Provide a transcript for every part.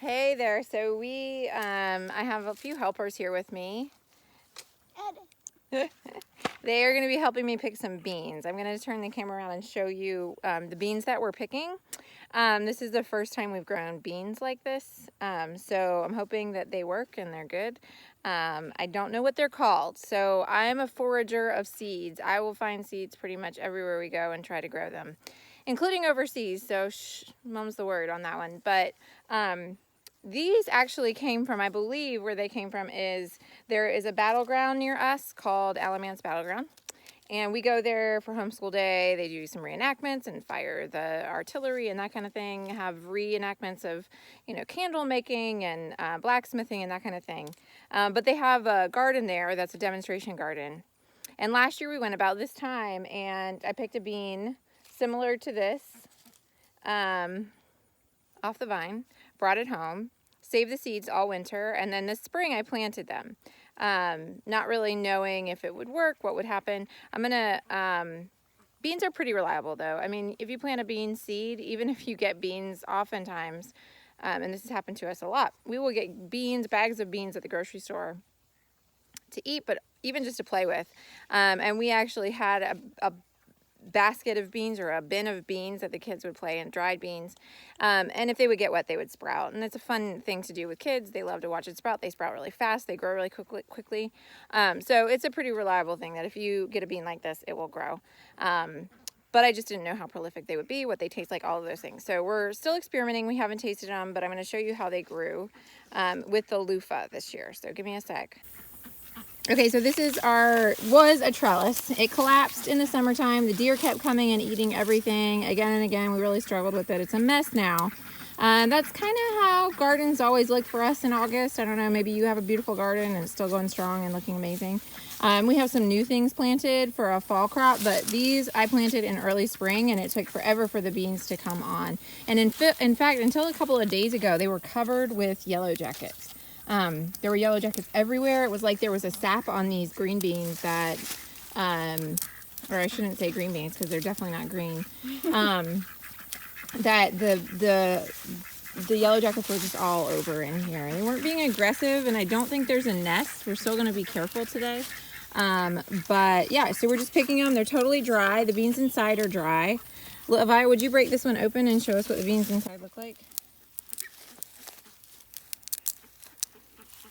Hey there. So I have a few helpers here with me. They are going to be helping me pick some beans. I'm going to turn the camera around and show you the beans that we're picking. This is the first time we've grown beans like this. So I'm hoping that they work and they're good. I don't know what they're called. So I'm a forager of seeds. I will find seeds pretty much everywhere we go and try to grow them, including overseas. So mom's the word on that one. But these actually came from, I believe where they came from is, there is a battleground near us called Alamance Battleground. And we go there for homeschool day. They do some reenactments and fire the artillery and that kind of thing. Have reenactments of, candle making and blacksmithing and that kind of thing. But they have a garden there that's a demonstration garden. And last year we went about this time and I picked a bean similar to this off the vine, brought it home, saved the seeds all winter, and then this spring I planted them. Not really knowing if it would work, what would happen. Beans are pretty reliable though. I mean, if you plant a bean seed, even if you get beans oftentimes, and this has happened to us a lot, we will get bags of beans at the grocery store to eat, but even just to play with. And we actually had a basket of beans or a bin of beans that the kids would play in, dried beans. And if they would get wet, they would sprout. And it's a fun thing to do with kids. They love to watch it sprout. They sprout really fast. They grow really quickly. So it's a pretty reliable thing that if you get a bean like this, it will grow. But I just didn't know how prolific they would be, what they taste like, all of those things. So we're still experimenting. We haven't tasted them, but I'm going to show you how they grew with the loofah this year. So give me a sec. Okay, so this was a trellis. It collapsed in the summertime. The deer kept coming and eating everything again and again. We really struggled with it. It's a mess now. That's kind of how gardens always look for us in August. I don't know, maybe you have a beautiful garden and it's still going strong and looking amazing. We have some new things planted for a fall crop, but these I planted in early spring and it took forever for the beans to come on. And in fact, until a couple of days ago, they were covered with yellow jackets. There were yellow jackets everywhere. It was like there was a sap on these green beans that, or I shouldn't say green beans because they're definitely not green, that the yellow jackets were just all over in here. They weren't being aggressive, and I don't think there's a nest. We're still going to be careful today. But yeah, so we're just picking them. They're totally dry. The beans inside are dry. Levi, would you break this one open and show us what the beans inside look like?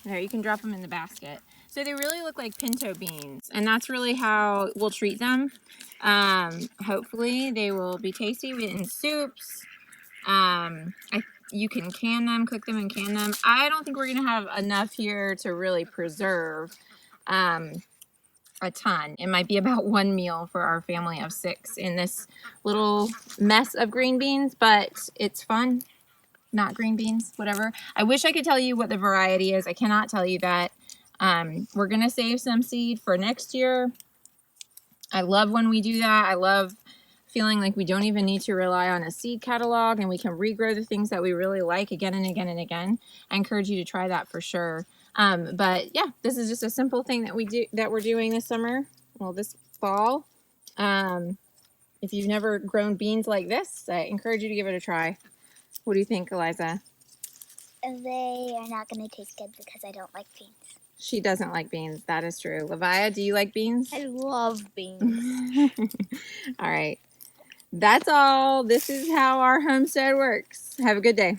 There, you can drop them in the basket. So they really look like pinto beans, and that's really how we'll treat them. Hopefully they will be tasty in soups. You can can them, cook them and can them. I don't think we're gonna have enough here to really preserve a ton. It might be about one meal for our family of 6 in this little mess of green beans, but it's fun. Not green beans, whatever. I wish I could tell you what the variety is. I cannot tell you that. We're going to save some seed for next year. I love when we do that. I love feeling like we don't even need to rely on a seed catalog and we can regrow the things that we really like again and again and again. I encourage you to try that for sure. But yeah, this is just a simple thing that we're doing this summer. Well, this fall. If you've never grown beans like this, I encourage you to give it a try. What do you think, Eliza? They are not going to taste good because I don't like beans. She doesn't like beans. That is true. Levia, do you like beans? I love beans. All right. That's all. This is how our homestead works. Have a good day.